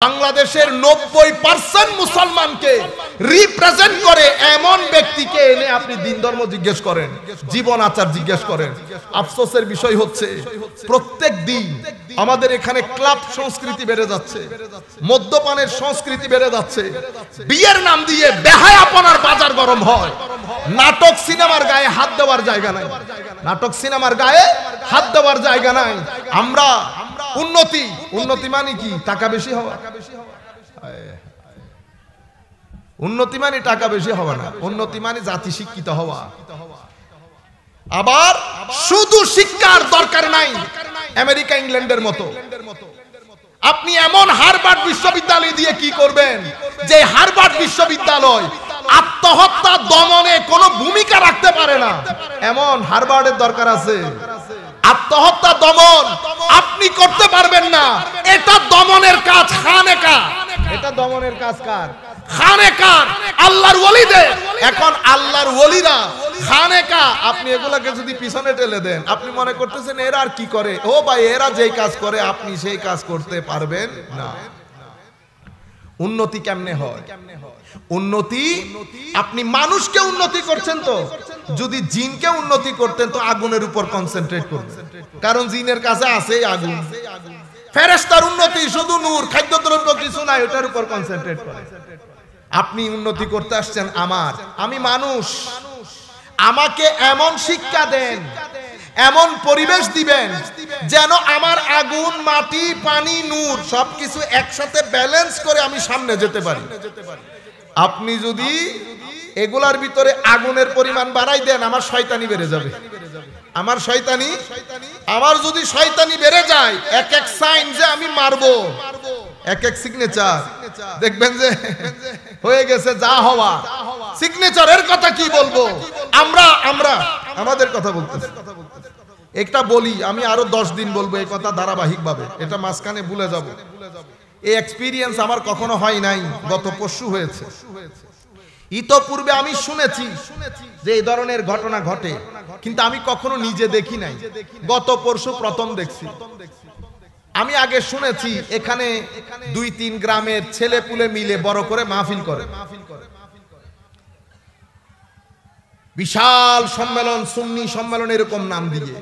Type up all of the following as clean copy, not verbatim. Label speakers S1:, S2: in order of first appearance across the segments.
S1: বাংলাদেশের 90% মুসলমানকে রিপ্রেজেন্ট করে এমন ব্যক্তিকে এনে আপনি দিন ধর্ম জিজ্ঞেস করেন, জীবন আচার জিজ্ঞেস করেন। আফসোসের বিষয় হচ্ছে প্রত্যেক দিন আমাদের এখানে ক্লাব সংস্কৃতি বেড়ে যাচ্ছে, মদ্যপানের সংস্কৃতি বেড়ে যাচ্ছে, বিয়ের নাম দিয়ে বেহায়াপনার বাজার গরম হয়। নাটক সিনেমার গায়ে হাত দেওয়ার জায়গা নাই, নাটক সিনেমার গায়ে হাত দেওয়ার জায়গা নাই। আমরা উন্নতি, উন্নতি মানে কি? টাকা বেশি হওয়া। উন্নতি মানে টাকা বেশি হওয়া না, উন্নতি মানে জাতি শিক্ষিত হওয়া। আবার শুধু শিক্ষার দরকার নাই আমেরিকা ইংল্যান্ডের মতো। আপনি এমন হার্ভার্ড বিশ্ববিদ্যালয় দিয়ে কি করবেন যে হার্ভার্ড বিশ্ববিদ্যালয় আত্মহত্যা দমনে কোনো ভূমিকা রাখতে পারে না, এমন হার্ভার্ডের দরকার আছে। আত্মহত্যা দমন আপনি করতে পারবেন না, এটা দমনের কাজ খানেকা। এটা দমনের কাজ কার? খানেকার, আল্লাহর ওলিদের। এখন আল্লাহর ওলিরা খানেকা, আপনি এগুলাকে যদি পিছনে ঠেলে দেন, আপনি মনে করতেছেন এরা আর কি করে? ও ভাই, এরা যেই কাজ করে আপনি সেই কাজ করতে পারবেন না। উন্নতি কেমনে হয়? উন্নতি, আপনি মানুষকে উন্নতি করছেন তো, যদি জিনকে উন্নতি করতেন তো আগুনের উপর কনসেন্ট্রেট করতেন, কারণ জিনের কাছে আছে আগুন। ফেরেশতার উন্নতি শুধু নূর, খাদ্যদ্রব্য কিছু নাই, ওটার উপর কনসেন্ট্রেট করে। আপনি উন্নতি করতে আসছেন আমার, আমি মানুষ, আমাকে এমন শিক্ষা দেন, এমন পরিবেশ দিবেন যেন আমার আগুন, মাটি, পানি, নূর সবকিছু একসাথে ব্যালেন্স করে আমি সামনে যেতে পারি। আপনি যদি এগুলার ভিতরে আগুনের পরিমাণ বাড়াই দেন, আমার শয়তানি বেড়ে যাবে। আমার শয়তানি, আমার যদি শয়তানি বেড়ে যায়, এক এক সাইন যে আমি মারবো, এক এক সিগনেচার দেখবেন যে হয়ে গেছে যা হওয়া। সিগনেচারের কথা কি বলবো, আমরা আমাদের কথা বলতেছি। একটা বলি, আমি আরো 10 দিন বলবো এই কথা ধারাবাহিকভাবে, এটা মাঝখানে ভুলে যাব। এই এক্সপিরিয়েন্স আমার কখনো হয় নাই, গত পরশু হয়েছে। ইতোপূর্বে আমি শুনেছি যে এই ধরনের ঘটনা ঘটে, কিন্তু আমি কখনো নিজে দেখি নাই। গত পরশু প্রথম দেখছি। আমি আগে শুনেছি এখানে 2-3 গ্রামের ছেলে পুলে মিলে বড় করে মাহফিল করে, বিশাল সম্মেলন, সুন্নি সম্মেলন এরকম নাম দিয়ে।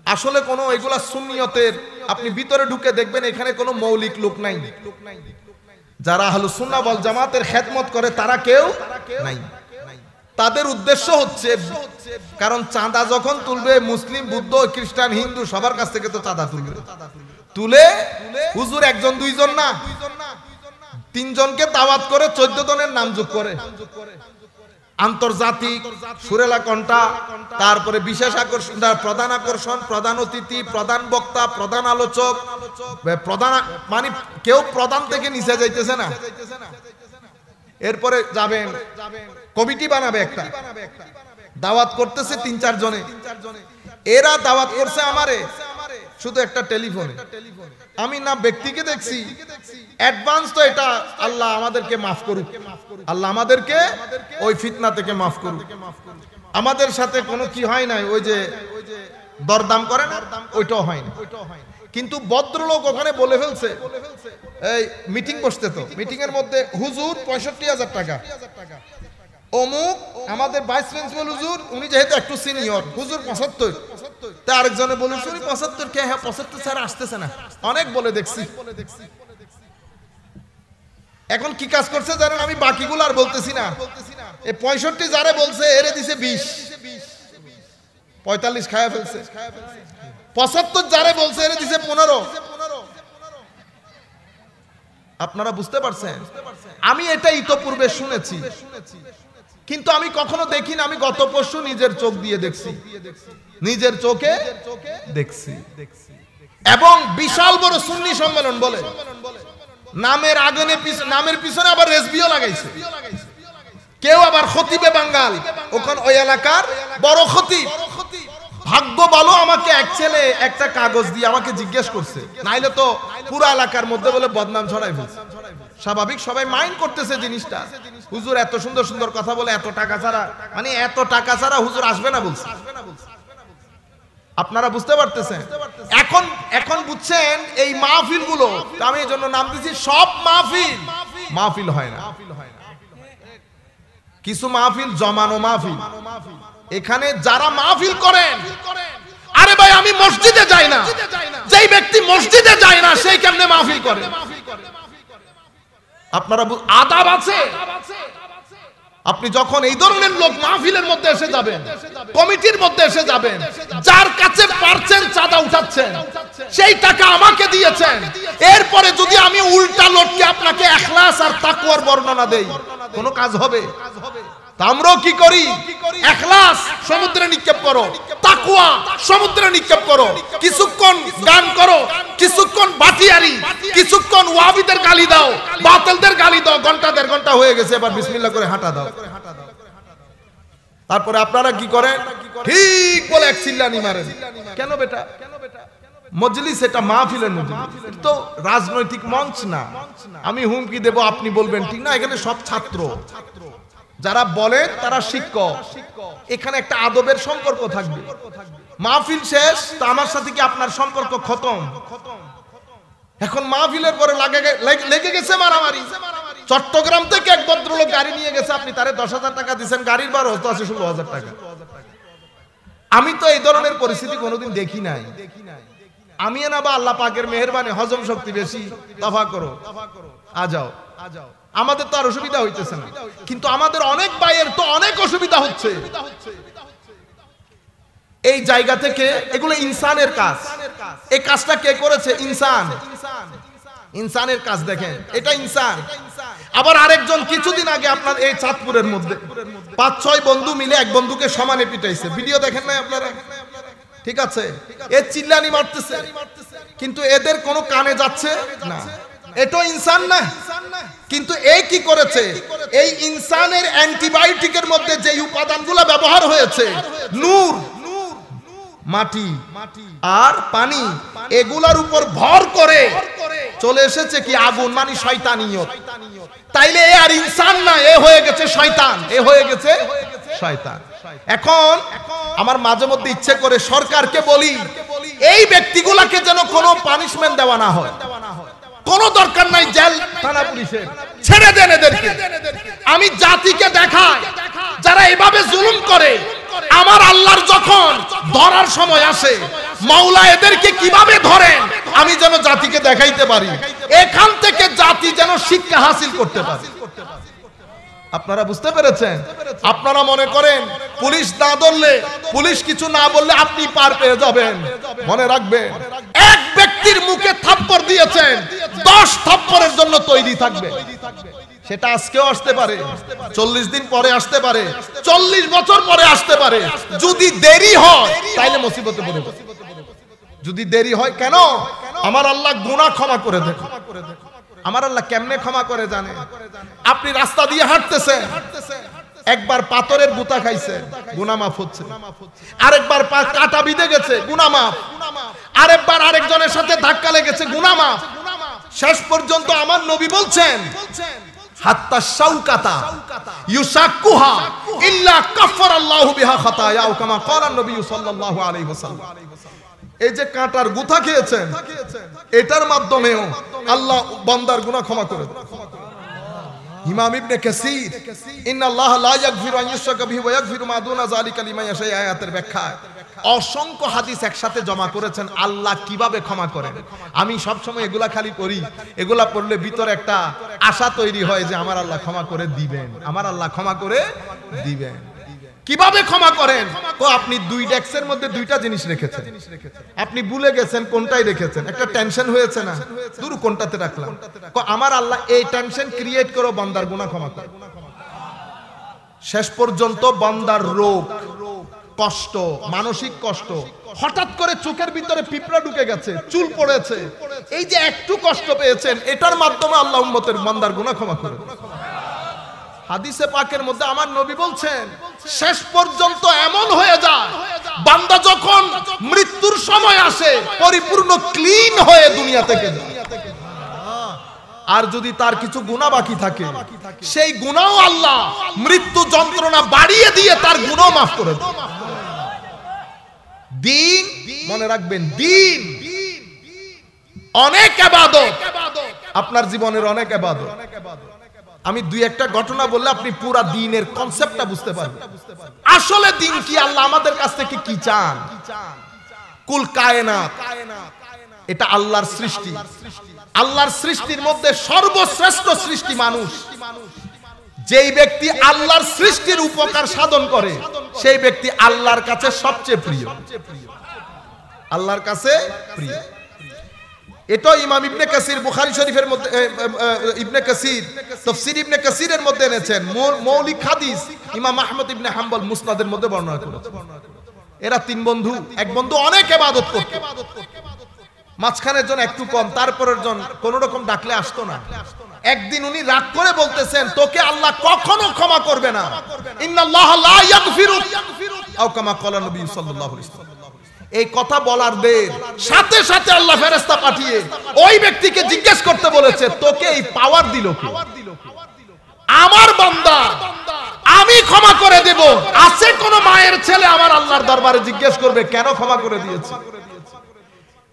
S1: আসলে কোনো এগুলা সুন্নিয়তের, আপনি ভিতরে ঢুকে দেখবেন এখানে কোনো মৌলিক লোক নাই। যারা আহলুস সুন্নাহ ওয়াল জামাতের খেদমত করে তারা কেউ নাই। তাদের উদ্দেশ্য হচ্ছে, কারণ চাঁদা যখন তুলবে মুসলিম, বুদ্ধ, খ্রিস্টান, হিন্দু সবার কাছ থেকে তো চাঁদা তুলবে, তুলে হুজুর 1 2 জন না 3 জনকে দাওয়াত করে 14 জনের নাম যোগ করে। আন্তর্জাতিক সুরেলা কণ্ঠা, তারপরে বিশেষ আকর্ষণ, প্রধান আকর্ষণ, প্রধান অতিথি, প্রধান বক্তা, প্রধান আলোচক, প্রধান মানে কেউ প্রধান থেকে নিচে যাইতেছে না। এরপরে যাবেন, কমিটি বানাবে, একটা দাওয়াত করতেছে 3-4 জনে। এরা দাওয়াত করছে আমারে শুধু একটা টেলিফোনে। আমি না ব্যক্তিকে দেখছি, অ্যাডভান্স তো এটা আল্লাহ আমাদেরকে মাফ করুক, আল্লাহ আমাদেরকে ওই ফিতনা থেকে মাফ করুক। আমাদের সাথে কোনো কি হয় নাই, ওই যে দরদাম করে না, ওইটাও হয় না। কিন্তু ভদ্রলোক ওখানে বলে ফেলছে, এই মিটিং বসতে, তো মিটিং এর মধ্যে হুজুর 65,000 টাকা, অমুক আমাদের ভাইস প্রিন্সিপাল হুজুর, উনি যেহেতু একটু সিনিয়র, হুজুর 75। তা আরেকজনে বলেছে 75 কে? হ্যাঁ 75 স্যার আসতেছে না, অনেক বলে দেখছি। এখন কি কাজ করছে জানেন? আমি বাকিগুলো আর বলতেছি না, এই 65 যারে বলছে এরে দিছে 20, 45 খায়া ফেলছে। 75 যারে বলছে এরে দিছে 15। আপনারা বুঝতে পারছেন? আমি এটা ইতোপূর্বে শুনেছি, কিন্তু আমি কখনো দেখি না। আমি গত পরশু নিজের চোখ দিয়ে দেখছি, নিজের চোখে দেখছি। এবং বিশাল বড় সুন্নি সম্মেলন বলে, নামের আগুনে, নামের পিছনে আবার রেসবিও লাগাইছে। কেউ আবার খতিবে বাঙ্গাল, ওখানে ওই এলাকার বড় খতিব। ভাগ্য ভালো, আমাকে এক ছেলে একটা কাগজ দিয়ে আমাকে জিজ্ঞেস করছে, নাইলে তো পুরো এলাকার মধ্যে বলে বদনাম ছড়াই ফেলছে। স্বাভাবিক, সবাই মাইন্ড করতেছে জিনিসটা। হুজুর এত সুন্দর সুন্দর কথা বলে, এত টাকা ছাড়া, মানে এত টাকা ছাড়া হুজুর আসবে না বলছে। আপনারা বুঝতে পারতেছেন? এখন এখন বুঝছেন এই মাহফিলগুলো, আমি এই জন্য নাম দিয়েছি সব মাহফিল হয় না। কিছু মাহফিল জমানো মাহফিল। এখানে যারা মাহফিল করেন, আরে ভাই আমি মসজিদে যাই না, যেই ব্যক্তি মসজিদে যায় না সেই কেমনে মাহফিল করে? আপনারা আদাব আছে। আপনি যখন এই ধরনের লোক মাহফিলের মধ্যে এসে যাবেন, কমিটির মধ্যে এসে যাবেন, যার কাছে পারছেন চাঁদা উঠাচ্ছেন, সেই টাকা আমাকে দিয়েছেন, এরপরে যদি আমি উল্টা লোককে আপনাকে ইখলাস আর তাকওয়ার বর্ণনা দেই, কোনো কাজ হবে? আমরাও কি করি? ইখলাস সমুদ্রে নিক্ষেপ করো, তাকওয়া সমুদ্রে নিক্ষেপ করো, কিছুক্ষণ গান করো, কিছুক্ষণ বাটিয়ারি, কিছুক্ষণ ওয়াহাবিদের গালি দাও, বাতিলদের গালি দাও, ঘন্টা দেড় ঘন্টা হয়ে গেছে, এবার বিসমিল্লাহ করে হাঁটা দাও। তারপরে আপনারা কি করেন? ঠিক বলে এক চিল্লানি মারেন। কেন বেটা? মজলিস এটা মাহফিলের মজলিস, তো রাজনৈতিক মঞ্চ না। আমি হুমকি দেব, আপনি বলবেন ঠিক না। এখানে সব ছাত্র, যারা বলে তারা শিক্ষক। এখানে একটা আদবের সম্পর্ক থাকবে। মাহফিল শেষ, তো আমার সাথে কি আপনার সম্পর্ক খতম? এখন মাহফিলের পরে লেগে গেছে মারামারি। চট্টগ্রাম থেকে এক ভদ্রলোক গাড়ি নিয়ে গেছে, আপনি তারে 10,000 টাকা দিচ্ছেন, গাড়ির ভাড়া হতো আছে 16,000 টাকা। আমি তো এই ধরনের পরিস্থিতি কোনোদিন দেখি নাই। আমি না বা আল্লাহ পাকের মেহেরবানি, হজম শক্তি বেশি, দফা করো, আজাও। আমাদের তো আর অসুবিধা হইতেছে না, কিন্তু আমাদের অনেক ভাইয়ের তো অনেক অসুবিধা হচ্ছে। এই জায়গা থেকে এগুলো ইনসানের কাজ। এই কাজটা কে করেছে? ইনসান। ইনসানের কাজ দেখেন, এটা ইনসান। আবার আরেকজন কিছুদিন আগে আপনার এই চাঁদপুরের মধ্যে 5-6 বন্ধু মিলে এক বন্ধুকে সমানে পিটাইছে। ভিডিও দেখেন নাই আপনারা? ঠিক আছে, এ চিল্লানি মারতেছে, কিন্তু এদের কোনো কানে যাচ্ছে না। এটা ইনসান না, কিন্তু এই কি করেছে? এই ইনসানের অ্যান্টিবায়োটিকের মধ্যে যে উপাদানগুলো ব্যবহার হয়েছে, নূর, মাটি আর পানি, এগুলার উপর ভর করে চলে এসেছে কি আগুন, মানে শয়তানিয়ত। তাইলে এ আর ইনসান না, এ হয়ে গেছে শয়তান, এ হয়ে গেছে শয়তান। এখন আমার মাঝে মধ্যে ইচ্ছে করে সরকারকে বলি, এই ব্যক্তিগুলাকে যেন কোনো পানিশমেন্ট দেওয়া না হয়। কোনো দরকার নাই জেল থানা পুলিশের, ছেড়ে দেন এদেরকে। আমি জাতিকে দেখাই যারা এভাবে জুলুম করে, আমার আল্লাহর যখন ধরার সময় আসে, মাওলা এদেরকে কিভাবে ধরেন, আমি যেন জাতিকে দেখাইতে পারি। এখান থেকে জাতি যেন শিক্ষা হাসিল করতে পারে। আপনারা বুঝতে পেরেছেন? আপনারা মনে করেন পুলিশ না ধরলে, পুলিশ কিছু না বললে আপনি পার পেয়ে যাবেন। মনে রাখবেন, এক ব্যক্তির মুখে থাপ্পড় দিয়েছেন, 10 থাপ্পড়ের জন্য তৈরি থাকবে। সেটা আজকেও আসতে পারে, 40 দিন পরে আসতে পারে, 40 বছর পরে আসতে পারে। যদি দেরি হয় তাইলে মুসিবতে পড়ে যাবে। যদি দেরি হয়, কেন? আমার আল্লাহ গুনাহ ক্ষমা করে দেন। আমার আল্লাহ কেমনে ক্ষমা করে জানে? আপনি রাস্তা দিয়ে হাঁটতেছেন, একবার পাথরের গুতা খাইছে, গুনাহ মাফ হচ্ছে। আরেকবার কাটা বিঁধে গেছে, গুনাহ মাফ। আরেকবার আরেকজনের সাথে ধাক্কা লেগেছে, গুনাহ মাফ। শেষ পর্যন্ত আমার নবী বলছেন, হাত্তা শাউকাতা ইউসাক্কুহা ইল্লা কাফফারাল্লাহু বিহা খাতায়াহু কামা ক্বালা নবী সাল্লাল্লাহু আলাইহি ওয়াসাল্লাম। এই যে কাঁটার গুথা খেয়েছেন, এটার মাধ্যমেও আল্লাহ বান্দার গুনাহ ক্ষমা করে দেন। ইমাম ইবনে কাসির ইন্নাল্লাহ লা ইয়াগফিরু আন ইউশরাকা বিহি ওয়া ইয়াগফিরু মা দুনা যালিকা লিমান ইয়াশা আয়াতের ব্যাখ্যায় অসংখ্য হাদিস একসাথে জমা করেছেন আল্লাহ কিভাবে ক্ষমা করেন। আমি সব সময় এগুলা খালি পড়ি, এগুলা পড়লে ভিতরে একটা আশা তৈরি হয় যে আমার আল্লাহ ক্ষমা করে দিবেন, আমার আল্লাহ ক্ষমা করে দিবেন। কিভাবে ক্ষমা করেন? তো আপনি 2 ডেস্কের মধ্যে 2টা জিনিস রেখেছেন, আপনি ভুলে গেছেন কোনটাই রেখেছেন। একটা টেনশন হয়েছে না, দূর কোনটাতে রাখলাম। আমার আল্লাহ এই টেনশন ক্রিয়েট করে বান্দার গুনাহ ক্ষমা করে। শেষ পর্যন্ত বান্দার রোগ, কষ্ট, মানসিক কষ্ট, হঠাৎ করে চোখের ভিতরে পিঁপড়া ঢুকে গেছে, চুল পড়েছে, এই যে একটু কষ্ট পেয়েছেন, এটার মাধ্যমে আল্লাহ উম্মতের বান্দার গুনাহ ক্ষমা করে। হাদিসে পাকের মধ্যে আমার নবী বলছেন, শেষ পর্যন্ত এমন হয়ে যায় বান্দা যখন মৃত্যুর সময় আসে পরিপূর্ণ ক্লিন হয়ে দুনিয়া থেকে যায়। আর যদি তার কিছু গুনাহ বাকি থাকে, সেই গুনাহও আল্লাহ মৃত্যু যন্ত্রণা বাড়িয়ে দিয়ে তার গুনাহ মাফ করে দেন। দিন মনে রাখবেন, দিন অনেক ইবাদত, আপনার জীবনের অনেক ইবাদত। আমি দুই একটা ঘটনা বললে আপনি পুরো দ্বীনের কনসেপ্টটা বুঝতে পারবেন। আসলে দ্বীন কি, আল্লাহ আমাদের কাছ থেকে কি চান। কুল কায়নাত এটা আল্লাহর সৃষ্টি। আল্লাহর সৃষ্টির মধ্যে সর্বশ্রেষ্ঠ সৃষ্টি মানুষ। যেই ব্যক্তি আল্লাহর সৃষ্টির উপকার সাধন করে সেই ব্যক্তি আল্লাহর কাছে সবচেয়ে প্রিয়, আল্লাহর কাছে প্রিয়। এটা ইমাম ইবনে কাসির বুখারী শরীফের মধ্যে, ইবনে কাসির তাফসীর ইবনে কাসিরের মধ্যে এনেছেন। মৌলিক হাদিস ইমাম আহমদ ইবনে হাম্বল মুসনাদের মধ্যে বর্ণনা করেছেন। এরা তিন বন্ধু, এক বন্ধু অনেক ইবাদত করত, মাঝখানের জন একটু কম, তারপরের জন কোন রকম ডাকলে আসতো না। একদিন উনি রাগ করে বলতেছেন, তোকে আল্লাহ কখনো ক্ষমা করবে না, ইন্নাল্লাহ লা ইয়াগফিরু আও কামা ক্বালা নবী সাল্লাল্লাহু আলাইহি ওয়াসাল্লাম। এই কথা বলার দের সাথে সাথে আল্লাহ ফেরেশতা পাঠিয়ে ওই ব্যক্তিকে জিজ্ঞেস করতে বলেছে, তোকে এই পাওয়ার দিল কে? আমার বান্দা, আমি ক্ষমা করে দেব। আছে কোন মায়ের ছেলে আমার আল্লাহর দরবারে জিজ্ঞেস করবে কেন ক্ষমা করে দিয়েছে?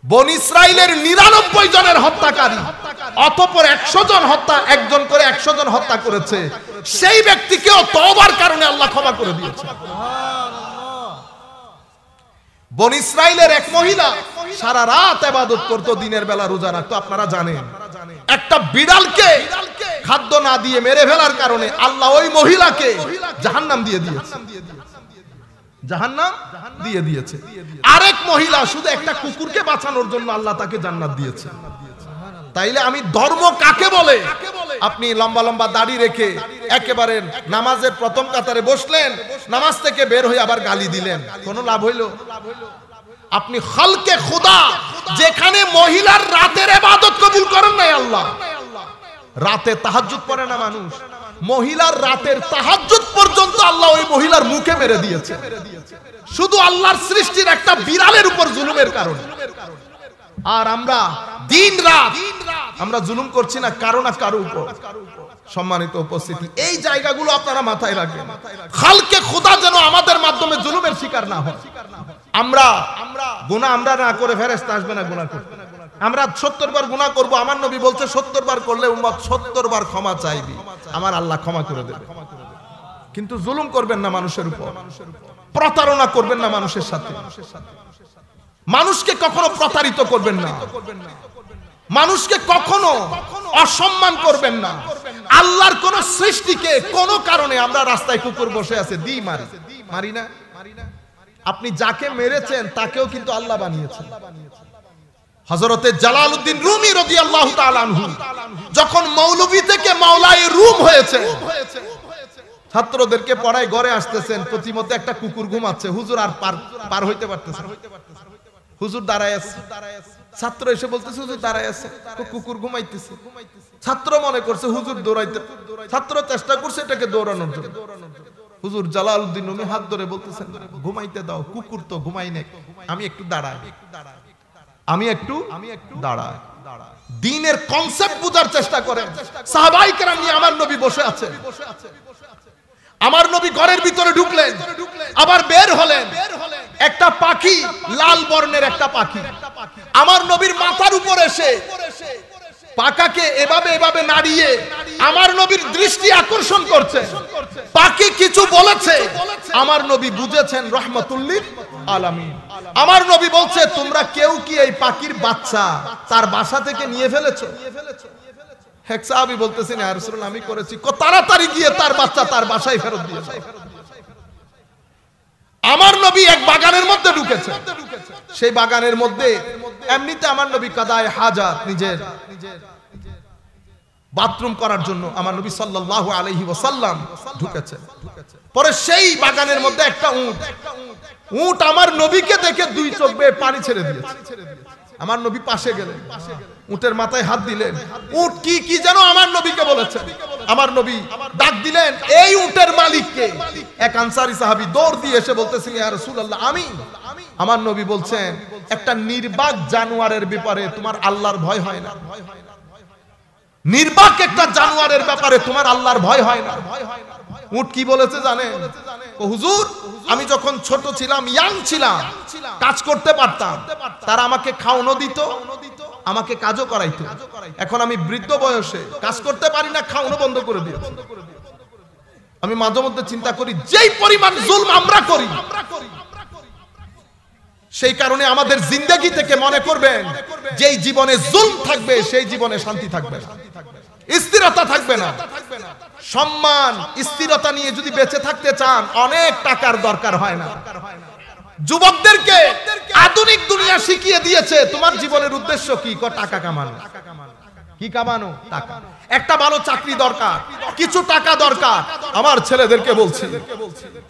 S1: বনি ইসরাইলের 99 জনের হত্যাকারী, অতঃপর 100 জন হত্যা, একজন করে 100 জন হত্যা করেছে, সেই ব্যক্তিকেও তওবার কারণে আল্লাহ ক্ষমা করে দিয়েছে। বনি ইসরাইলের এক মহিলা সারা রাত ইবাদত করত, দিনের বেলা রোজা রাখতো। আপনারা জানেন, একটা বিড়ালকে খাদ্য না দিয়ে মেরে ফেলার কারণে আল্লাহ ওই মহিলাকে জাহান্নাম দিয়ে দিয়েছে, জাহান্নাম দিয়ে দিয়েছে। আরেক মহিলা শুধু একটা কুকুরকে বাঁচানোর জন্য আল্লাহ তাকে জান্নাত দিয়েছে। তাইলে আমি ধর্ম কাকে বলে? আপনি লম্বা লম্বা দাড়ি রেখে একেবারে নামাজের প্রথম কাতারে বসলেন, নামাজ থেকে বের হয়ে আবার গালি দিলেন, কোনো লাভ হইল? আপনি খালকে খোদা, যেখানে মহিলার রাতের ইবাদত কবুল করেন নাই আল্লাহ। রাতে তাহাজ্জুদ পড়ে না মানুষ, মহিলার রাতের তাহাজ্জুদ পর্যন্ত আল্লাহ ওই মহিলার মুখে মেরে দিয়েছে, শুধু আল্লাহর সৃষ্টির একটা বিড়ালের উপর জুলুমের কারণে। আর আমরা দিন রাত আমরা জুলুম করছি না কারো না কারো উপর। সম্মানিত উপস্থিতি, এই জায়গাগুলো আপনারা মাথায় রাখবেন। খালকে খোদা যেন আমাদের মাধ্যমে জুলুমের শিকার না হয়। আমরা গুনাহ আমরা না করে ফেরেশতা আসবে না গুনাহ করতে। আমরা 70 বার গুনাহ করব, আমার নবী বলছে 70 বার করলে উম্মত 70 বার ক্ষমা চাইবে, আমার আল্লাহ ক্ষমা করে দেবে। কিন্তু জুলুম করবেন না মানুষের উপর, প্রতারণা করবেন না মানুষের সাথে, মানুষকে কখনো প্রতারিত করবেন না, মানুষকে কখনো অসম্মান করবেন না। আল্লাহর কোন সৃষ্টিকে কোন কারণে আমরা রাস্তায় কুকুর বসে আছে দি মারি না। আপনি যাকে মেরেছেন তাকেও কিন্তু আল্লাহ বানিয়েছেন। হযরতে জালালউদ্দিন রুমি রাদিয়াল্লাহু তাআলা আনহু যখন মৌলভী থেকে মাওলায়ে রুম হয়েছে, ছাত্রদেরকে পড়ায় ঘরে আসতেছেন, প্রতিমতে একটা কুকুর ঘুমাচ্ছে, হুজুর আর পার হইতে পারতেছে না, হুজুর দাঁড়ায় আছে। ছাত্র এসে বলতেছে হুজুর দাঁড়ায় আছে, কুকুর ঘুমাইতেছে। ছাত্র মনে করছে হুজুর দৌড়াইতে, ছাত্র চেষ্টা করছে এটাকে দৌড়ানোর জন্য। হুজুর জালালউদ্দিন রুমি হাত ধরে বলতেছেন, ঘুমাইতে দাও, কুকুর তো ঘুমাই না, আমি একটু দাঁড়াই, আমি একটু দাঁড়াই। দ্বীনের কনসেপ্ট বুঝার চেষ্টা করেন। সাহাবায়ে কেরাম নিয়ে আমার নবী বসে আছে, আমার নবী ঘরের ভিতরে ঢুকলেন, আবার বের হলেন। একটা পাখি, লাল বর্ণের একটা পাখি আমার নবীর মাথার উপর এসে পাখাকে এভাবে এভাবে নাড়িয়ে আমার নবীর দৃষ্টি আকর্ষণ করছে। পাখি কিছু বলেছে, আমার নবী বুঝেছেন রাহমাতুল লিল আলামিন। আমার নবী বলছে, তোমরা কেউ কি এই পাখির বাচ্চা তার বাসা থেকে নিয়ে ফেলেছো? এক সাহাবী বলতেছেন, ইয়া রাসূলুল্লাহ আমি করেছি। তাড়াতাড়ি গিয়ে তার বাচ্চা তার বাসায় ফেরত দিয়ে দাও। আমার নবী এক বাগানের মধ্যে ঢুকেছে, সেই বাগানের মধ্যে এমনিতে আমার নবী কাদায়ে হাজাত, নিজের বাথরুম করার জন্য আমার নবী সাল্লাল্লাহু আলাইহি ওয়াসাল্লাম ঢুকেছে। পরে সেই বাগানের মধ্যে একটা উট আমার নবীকে দেখে দুই চোখ বেয়ে পানি ছেড়ে দিয়েছে। আমার নবী পাশে গেলেন, উটের মাথায় হাত দিলেন। উট কি যেন আমার নবীকে বলেছে। আমার নবী ডাক দিলেন, এই উটের মালিককে? এক আনসারী সাহাবী দৌড় দিয়ে এসে বলতেছেন, ইয়া রাসূলুল্লাহ আমি। আমার নবী বলছেন, একটা নির্বাক জানোয়ারের ব্যাপারে তোমার আল্লাহর ভয় হয় না? নির্বাক একটা জানোয়ারের ব্যাপারে তোমার আল্লাহর ভয় হয় না? উট কি বলেছে জানেন? হুজুর, আমি যখন ছোট ছিলাম, ইয়াং ছিলাম, কাজ করতে পারতাম, তারা আমাকে খাওয়ানো দিত, আমাকে কাজও করাইতো। এখন আমি বৃদ্ধ বয়সে কাজ করতে পারি না, খাওয়ানো বন্ধ করে দিয়েছে। আমি মাঝে মধ্যে চিন্তা করি, যেই পরিমাণ জুলম আমরা করি, সেই কারণে আমাদের জিন্দেগি থেকে মনে করবেন, যেই জীবনে জুলম থাকবে সেই জীবনে শান্তি থাকবে না, স্থিরতা থাকবে না। সম্মান স্থিরতা নিয়ে যদি বেঁচে থাকতে চান, অনেক টাকার দরকার হয় না। যুবকদেরকে আধুনিক দুনিয়া শিখিয়ে দিয়েছে তোমার জীবনের উদ্দেশ্য কি? টাকা কামানো। কি কামানো? টাকা। একটা ভালো চাকরি দরকার, কিছু টাকা দরকার। আমার ছেলেদেরকে বলছি,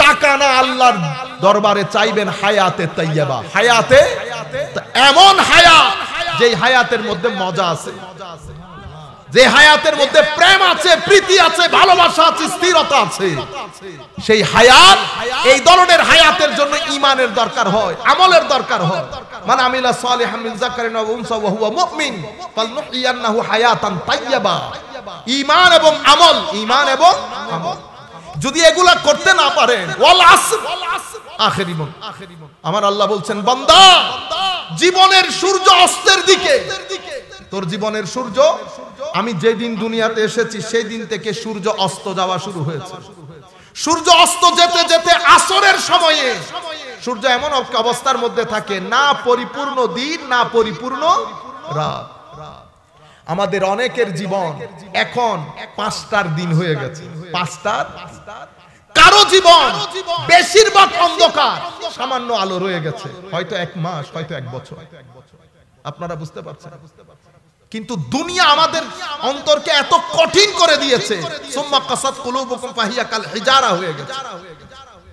S1: টাকা না, আল্লাহর দরবারে চাইবেন হায়াতে তাইয়্যিবা, হায়াতে, এমন হায়াত যেই হায়াতের মধ্যে মজা আছে, যে হায়াতের মধ্যে প্রেম আছে, প্রীতি আছে, ভালোবাসা আছে, স্থিরতা আছে। সেই হায়াত, এই ধরনের হায়াতের জন্য ঈমানের দরকার হয়, আমলের দরকার হয়। মান আমিলা সালিহাম মিন যাকারিন ওয়া উনসা ওয়া হুয়া মুমিন ফালনুহইয়ান্নাহু হায়াতান তাইয়্যিবা। ঈমান এবং আমল, ঈমান এবং আমল যদি এগুলা করতে না পারেন, ওয়াল আসর, আখেরি মন, আমার আল্লাহ বলছেন, বান্দা, জীবনের সূর্য অস্তের দিকে, তোর জীবনের সূর্য, আমি যেদিন দুনিয়াতে এসেছি সেই দিন থেকে সূর্য অস্ত যাওয়া শুরু হয়েছে। সূর্য অস্ত যেতে যেতে আসরের সময়ে সূর্য এমন অবস্থার মধ্যে থাকে, না পরিপূর্ণ দিন, না পরিপূর্ণ রাত। আমাদের অনেকের জীবন এখন 5টার দিন হয়ে গেছে, 5টার। কারো জীবন বেশিরভাগ অন্ধকার, সামান্য আলো রয়ে গেছে, হয়তো 1 মাস, হয়তো 1 বছর। আপনারা বুঝতে পারছেন? কিন্তু দুনিয়া আমাদের অন্তরকে এত কঠিন করে দিয়েছে, সুম্মা কাসাত কুলুবুকুম ফাহিয়া কাল হিজারা হয়ে গেছে,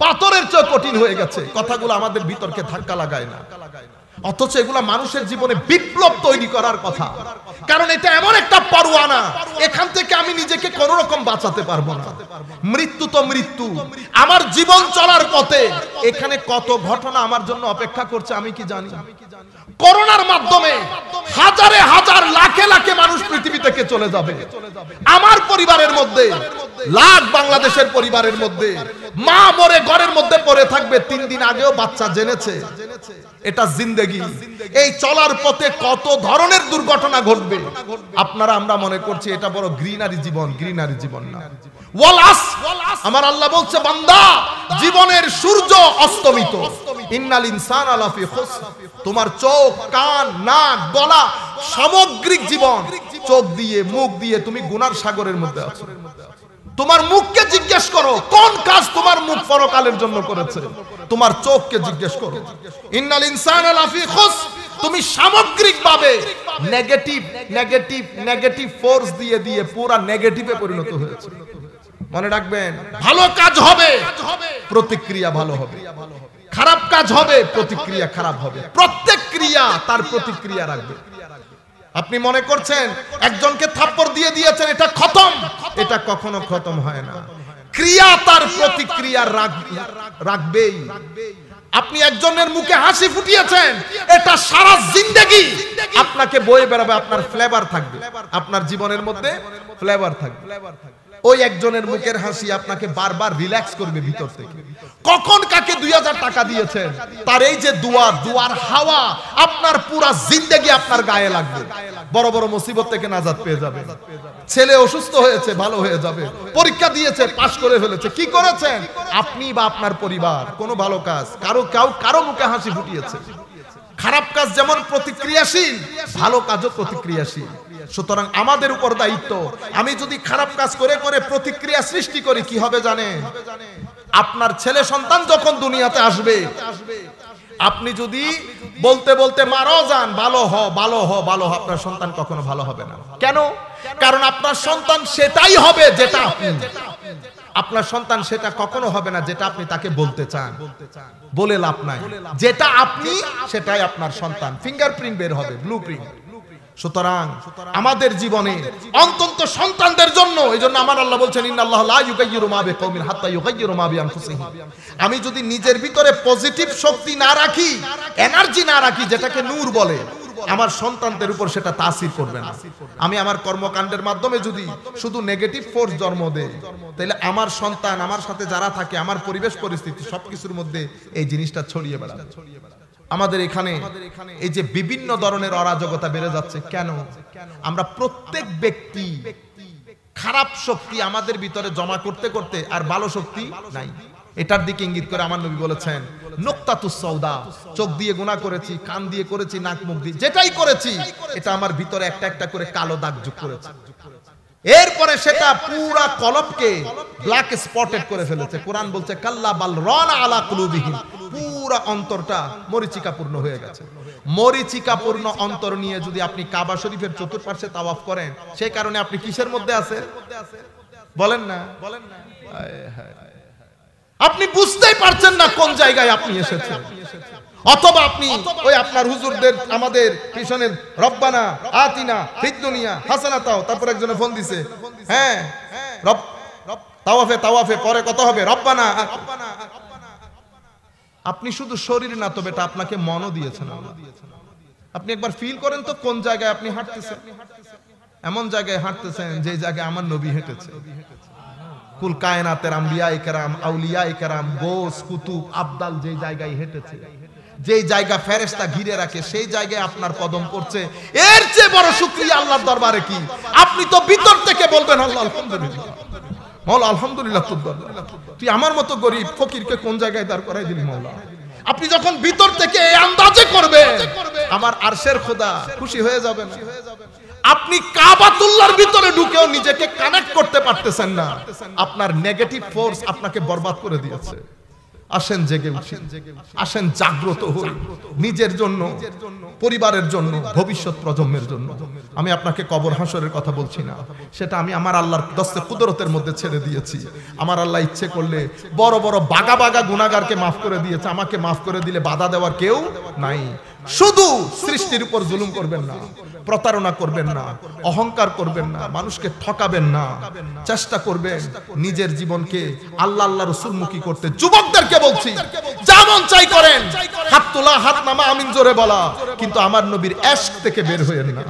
S1: পাথরের চেয়ে কঠিন হয়ে গেছে। কথাগুলো আমাদের ভিতরকে ধাক্কা লাগায় না, অথচ এগুলা মানুষের জীবনে বিপ্লব তৈরি করার কথা। কারণ এটা এমন একটা পরোয়ানা, এখান থেকে আমি নিজেকে কোনো রকম বাঁচাতে পারবো না। মৃত্যু তো মৃত্যু। আমার জীবন চলার পথে এখানে কত ঘটনা আমার জন্য অপেক্ষা করছে আমি কি জানি? করোনার মাধ্যমে হাজারে হাজার, লাখে লাখে মানুষ পৃথিবী থেকে চলে যাবে। আমার পরিবারের মধ্যে, লাখ বাংলাদেশের পরিবারের মধ্যে মা মরে ঘরের মধ্যে পড়ে থাকবে, 3 দিন আগেও বাচ্চা জেনেছে। এটা জিন্দেগি। এই চলার পথে কত ধরনের দুর্ঘটনা ঘটবে। আপনারা, আমরা মনে করছি এটা বড় গ্রিনারি জীবন, গ্রিনারি জীবন না। ওয়াল আসর, আমার আল্লাহ বলছে, বান্দা, জীবনের সূর্য অস্তমিত। ইন্নাল ইনসানা লাফি খুসর। তোমার চোখ, কান, নাক, গলা, সামগ্রিক জীবন, চোখ দিয়ে, মুখ দিয়ে তুমি গুনার সাগরের মধ্যে আছো। তোমার মুখকে জিজ্ঞেস করো, কোন কাজ তোমার মুখ পরকালের জন্য করেছে? তোমার চোখকে জিজ্ঞেস করো। ইন্নাল ইনসানা লাফি খুসর। তুমি সামগ্রিকভাবে নেগেটিভ নেগেটিভ নেগেটিভ ফোর্স দিয়ে দিয়ে পুরো নেগেটিভে পরিণত হয়েছে। মনে রাখবেন, ভালো কাজ হবে, প্রতিক্রিয়া ভালো হবে। খারাপ কাজ হবে, প্রতিক্রিয়া খারাপ হবে। প্রত্যেক ক্রিয়া তার প্রতিক্রিয়া রাখবে। আপনি মনে করছেন একজনকে থাপ্পড় দিয়ে দিয়েছেন, এটা খতম, এটা কখনো খতম হয় না। ক্রিয়া তার প্রতিক্রিয়া রাখবেই। আপনি একজনের মুখে হাসি ফুটিয়েছেন, এটা সারা জিন্দেগি আপনাকে বয়ে বেড়াবে। আপনার ফ্লেভার থাকবে, আপনার জীবনের মধ্যে ফ্লেভার থাকবে। ওই একজনের মুখের হাসি আপনাকে বারবার রিল্যাক্স করবে ভিতর থেকে। কখন কাকে 2000 টাকা দিয়েছেন, তার এই যে দুয়ার হাওয়া আপনার পুরা জিন্দেগি আপনার গায়ে লাগবে। বড় বড় মুসিবত থেকে নাজাত পেয়ে যাবে। ছেলে অসুস্থ হয়েছে, ভালো হয়ে যাবে। পরীক্ষা দিয়েছে, পাশ করে ফেলেছে। কি করেছেন আপনি বা আপনার পরিবার? কোনো ভালো কাজ। কারো মুখে হাসি ফুটিয়েছে। খারাপ কাজ যেমন প্রতিক্রিয়াশীল, ভালো কাজও প্রতিক্রিয়াশীল। সুতরাং আমাদের উপর দায়িত্ব, আমি যদি খারাপ কাজ করে করে প্রতিক্রিয়া সৃষ্টি করি, কি হবে জানেন? আপনার ছেলে সন্তান যখন দুনিয়াতে আসবে, আপনি যদি বলতে বলতে মারাও যান, ভালো হ ভালো হ ভালো হ, আপনার সন্তান কখনো ভালো হবে না। কেন? কারণ আপনার সন্তান সেটাই হবে যেটা আপনি। আপনার সন্তান সেটা কখনো হবে না যেটা আপনি তাকে বলতে চান। বলে লাভ নাই। যেটা আপনি, সেটাই আপনার সন্তান। ফিঙ্গারপ্রিন্ট বের হবে, ব্লুপ্রিন্ট। সুতরাং আমাদের জীবনে অন্তত সন্তানদের জন্য, এইজন্য আমার আল্লাহ বলছেন, ইন্নাল্লাহা লা ইউগাইয়িরু মা বিকাউমিন হাত্তা ইউগাইয়িরু মা বিআনফুসিহিম। আমি যদি নিজের ভিতরে পজিটিভ শক্তি না রাখি, এনার্জি না রাখি, যেটাকে নূর বলে, আমার সন্তানদের উপর সেটা তাসির করবে না। আমি আমার কর্মকাণ্ডের মাধ্যমে যদি শুধু নেগেটিভ ফোর্স জন্ম দেই, তাহলে আমার সন্তান, আমার সাথে যারা থাকে, আমার পরিবেশ পরিস্থিতি সবকিছুর মধ্যে এই জিনিসটা ছড়িয়ে বেড়াবে। আমাদের এখানে এই যে বিভিন্ন ধরনের অরাজকতা বেড়ে যাচ্ছে কেন? আমরা প্রত্যেক ব্যক্তি খারাপ শক্তি আমাদের ভিতরে জমা করতে করতে আর ভালো শক্তি নাই। এটার দিকে ইঙ্গিত করে আমার নবী বলেছেন, নুকতাতুস সাউদা, চোখ দিয়ে গুনাহ করেছি, কান দিয়ে করেছি, নাক মুখ দিয়ে যেটাই করেছি, এটা আমার ভিতরে একটা একটা করে কালো দাগ যোগ করেছে। এরপরে সেটা পুরা কলবকে ব্ল্যাক স্পটেড করে ফেলেছে। কোরআন বলছে কাল্লা বাল রানা আলা কুলুবিহিম, পুরা অন্তরটা মরিচিকাপূর্ণ হয়ে গেছে। মরিচিকাপূর্ণ অন্তর নিয়ে যদি আপনি কাবা শরীফের চতুর্পার্শ্বে তাওয়াফ করেন, সেই কারণে আপনি কিসের মধ্যে আছেন বলেন না? আপনি বুঝতেই পারছেন না কোন জায়গায় আপনি এসেছেন। অথবা আপনি ওই আপনার হুজুরদের, আমাদের পিছনের রব্বানা আতিনা ফিদ দুনিয়া হাসানাতাও, তারপর একজনে ফোন দিছে, হ্যাঁ রব তাওয়াফে পরে কত হবে রব্বানা। আপনি শুধু শরীর না তো বেটা, আপনাকে মনও দিয়েছেন আল্লাহ। আপনি একবার ফিল করেন তো কোন জায়গায় আপনি হাঁটতেছেন। এমন জায়গায় হাঁটতেছেন যে জায়গায় আমার নবী হেঁটেছে। কুল কায়নাতের আম্বিয়ায়ে কেরাম, আউলিয়ায়ে কেরাম, গোস কুতুব আবদাল যে জায়গায় হেঁটেছে, যেই জায়গা ফেরেশতা ঘিরে রাখে, সেই জায়গায় আপনার কদম পড়ছে, এর চেয়ে বড় শুকরিয়া আল্লাহর দরবারে কি? আপনি তো ভিতর থেকে বলবেন আল্লাহ আলহামদুলিল্লাহ, মওলা আলহামদুলিল্লাহ, তুই আমার মতো গরিব ফকিরকে কোন জায়গায় দাঁড় করাই দিলি মওলা। আপনি যখন ভিতর থেকে এই আন্দাজে করবেন, আমার আরশের খোদা খুশি হয়ে যাবেন। আপনি কাবাতুল্লাহর ভিতরে ঢুকেও নিজেকে কানেক্ট করতে পারতেছেন না, আপনার নেগেটিভ ফোর্স আপনাকে বরবাদ করে দিয়েছে। আসেন জেগে উঠি, আসেন জাগ্রত হই, নিজের জন্য, পরিবারের জন্য, ভবিষ্যৎ প্রজন্মের জন্য। আমি আপনাকে কবর হাসরের কথা বলছি না, সেটা আমি আমার আল্লাহর দস্তে কুদরতের মধ্যে ছেড়ে দিয়েছি। আমার আল্লাহ ইচ্ছে করলে বড় বড় বাগা বাগা গুনাহগারকে মাফ করে দিয়েছে, আমাকে মাফ করে দিলে বাধা দেওয়ার কেউ নাই। শুধু সৃষ্টির উপর জুলুম করবেন না, প্রতারণা করবেন না, অহংকার করবেন না, মানুষকে ঠকাবেন না, চেষ্টা করবেন নিজের জীবনকে আল্লাহ আল্লাহ রাসূলমুখী করতে। যুবকদেরকে বলছি, যেমন চাই করেন, হাত তোলা হাত নামা আমিন জোরে বলা, কিন্তু আমার নবীর ইশক থেকে বের হয়ে না।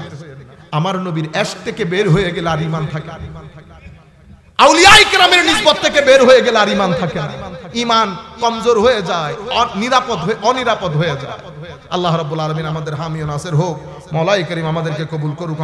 S1: আমার নবীর ইশক থেকে বের হয়ে গেলে আর ঈমান থাকে না। আউলিয়ায়ে কেরামের নিসবত থেকে বের হয়ে গেলে আর ঈমান থাকে না। ঈমান কমজোর হয়ে যায়, অনিরাপদ হয়ে যায়। আল্লাহ রাব্বুল আলামিন আমাদের হামি ও নাসির হোক। মাওলাই করিম আমাদেরকে কবুল করুক।